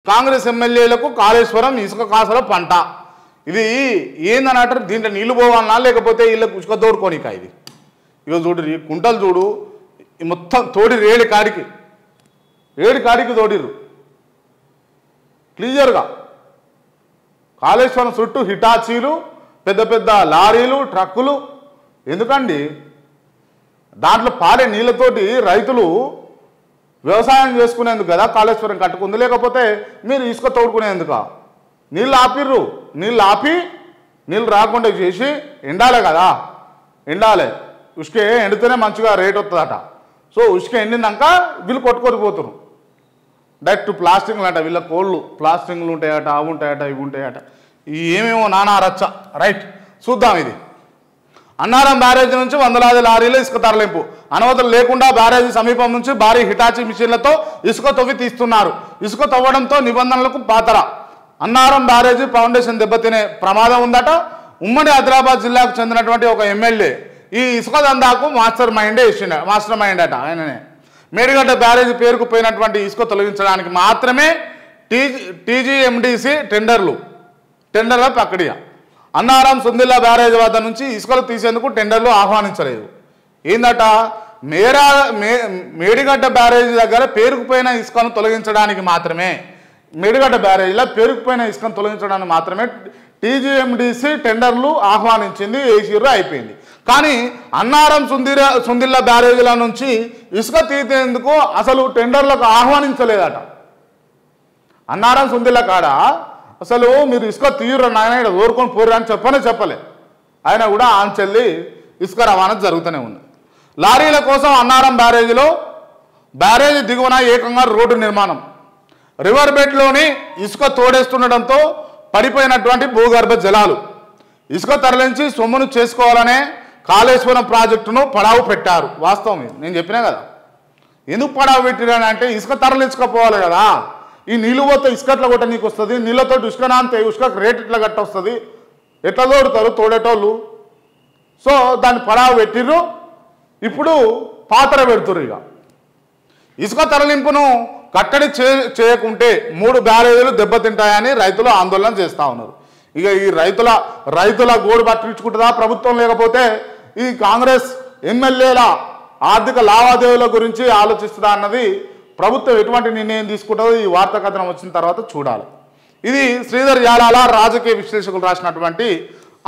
కాంగ్రెస్ ఎమ్మెల్యేలకు కాళేశ్వరం ఇసుక కాసల పంట ఇది ఏందని అంటారు. దీంట్లో నీళ్లు పోవాలన్నా లేకపోతే వీళ్ళకి ఉసుక తోడుకోనిక ఇది ఇగో చూడు కుంటలు చూడు మొత్తం తోడి ఏడు కాడికి తోడిర్రు క్లియర్గా. కాళేశ్వరం చుట్టూ హిటాచీలు పెద్ద పెద్ద లారీలు ట్రక్కులు ఎందుకండి దాంట్లో పారే నీళ్ళతోటి రైతులు వ్యవసాయం చేసుకునేందుకు కదా కాళేశ్వరం కట్టుకుంది, లేకపోతే మీరు ఇసుక తోడుకునేందుక? నీళ్ళు ఆపిర్రు, నీళ్ళు ఆపి నీళ్ళు రాకుండా చేసి ఎండాలే కదా, ఎండాలి. ఉసుకే ఎండితేనే మంచిగా రేట్ వస్తుందట. సో ఉసుక ఎండినాక వీళ్ళు కొట్టుకొనిపోతున్నారు డైరెక్ట్ ప్లాస్టింగ్లు అంట. వీళ్ళ కోళ్ళు ప్లాస్టింగ్లు ఉంటాయట, అవి ఉంటాయట, ఇవి ఉంటాయట, ఏమేమో నానా రచ్చ. రైట్ చూద్దాం. ఇది అన్నారం బ్యారేజ్ నుంచి వందలాది లారీలు ఇసుక తరలింపు. అనుమతులు లేకుండా బ్యారేజీ సమీపం నుంచి భారీ హిటాచీ మిషన్లతో ఇసుక తవ్వి తీస్తున్నారు. ఇసుక తవ్వడంతో నిబంధనలకు పాతర. అన్నారం బ్యారేజీ ఫౌండేషన్ దెబ్బతినే ప్రమాదం ఉందట. ఉమ్మడి ఆదిలాబాద్ జిల్లాకు చెందినటువంటి ఒక ఎమ్మెల్యే ఈ ఇసుక దందాకు మాస్టర్ మైండ్ అట. ఆయననే మేడిగడ్డ బ్యారేజీ పేరుకుపోయినటువంటి ఇసుక తొలగించడానికి మాత్రమే టీజీఎండిసి టెండర్ల ప్రక్రియ. అన్నారం సుందిల్లా బ్యారేజ్ వద్ద నుంచి ఇసుకలు తీసేందుకు టెండర్లు ఆహ్వానించలేదు. ఏందట, మేడిగడ్డ బ్యారేజీ దగ్గర పేరుకుపోయిన ఇసుకను తొలగించడానికి మాత్రమే, మేడిగడ్డ బ్యారేజీలో పేరుకుపోయిన ఇసుకను తొలగించడానికి మాత్రమే టీజీఎండిసి టెండర్లు ఆహ్వానించింది, ఏసీరు అయిపోయింది. కానీ అన్నారం సుందిల్లా బ్యారేజీల నుంచి ఇసుక తీసేందుకు అసలు టెండర్లకు ఆహ్వానించలేదట. అన్నారం సుందిల్లా కాడ అసలు మీరు ఇసుక తీయరు నాయన ఇక్కడ ఓరుకొని పోరు అని చెప్పలే. ఆయన కూడా ఆంచెల్లి ఇసుక రవాణా జరుగుతూనే ఉంది. లారీల కోసం అన్నారం బ్యారేజీ దిగువన ఏకంగా రోడ్డు నిర్మాణం. రివర్ బెడ్లోని ఇసుక తోడేస్తుండటంతో పడిపోయినటువంటి భూగర్భ జలాలు. ఇసుక తరలించి సొమ్మును చేసుకోవాలనే కాళేశ్వరం ప్రాజెక్టును పడావు పెట్టారు. వాస్తవం నేను చెప్పినా కదా. ఎందుకు పడావు పెట్టిరని అంటే ఇసుక తరలించుకోపోవాలి కదా. ఈ నీళ్ళు పోతే ఇసుక ఎట్లా కొట్ట నీకు వస్తుంది, నీళ్ళతో ఇసుక నాంతే ఇసుక రేట్ ఇట్లా గట్ట వస్తుంది, ఎట్లా తోడుతారు తోడేటోళ్ళు. సో దాన్ని పడావు పెట్టిర్రు, ఇప్పుడు పాత్ర పెడుతుర్రు. ఇసుక తరలింపును కట్టడి చేయకుంటే 3 బ్యారేజీలు దెబ్బతింటాయని రైతులు ఆందోళన చేస్తూ ఉన్నారు. ఇక ఈ రైతుల గోడు పట్టించుకుంటుందా ప్రభుత్వం, లేకపోతే ఈ కాంగ్రెస్ ఎమ్మెల్యేల ఆర్థిక లావాదేవీల గురించి ఆలోచిస్తుందా అన్నది ప్రభుత్వం ఎటువంటి నిర్ణయం తీసుకుంటుందో ఈ వార్తా కథనం వచ్చిన తర్వాత చూడాలి. ఇది శ్రీధర్ యాలాల రాజకీయ విశ్లేషకులు రాసినటువంటి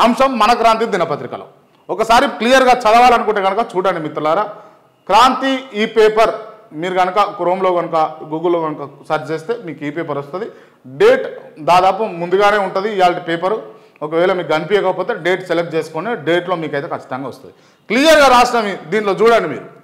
అంశం మన క్రాంతి దినపత్రికలో. ఒకసారి క్లియర్గా చదవాలనుకుంటే కనుక చూడండి మిత్రులారా. క్రాంతి ఈ పేపర్ మీరు కనుక క్రోమ్లో కనుక గూగుల్లో కనుక సెర్చ్ చేస్తే మీకు ఈ పేపర్ వస్తుంది. డేట్ దాదాపు ముందుగానే ఉంటుంది ఇవాళ పేపరు. ఒకవేళ మీకు కనిపించకపోతే డేట్ సెలెక్ట్ చేసుకొని డేట్లో మీకైతే ఖచ్చితంగా వస్తుంది. క్లియర్గా రాసిన దీంట్లో చూడండి మీరు.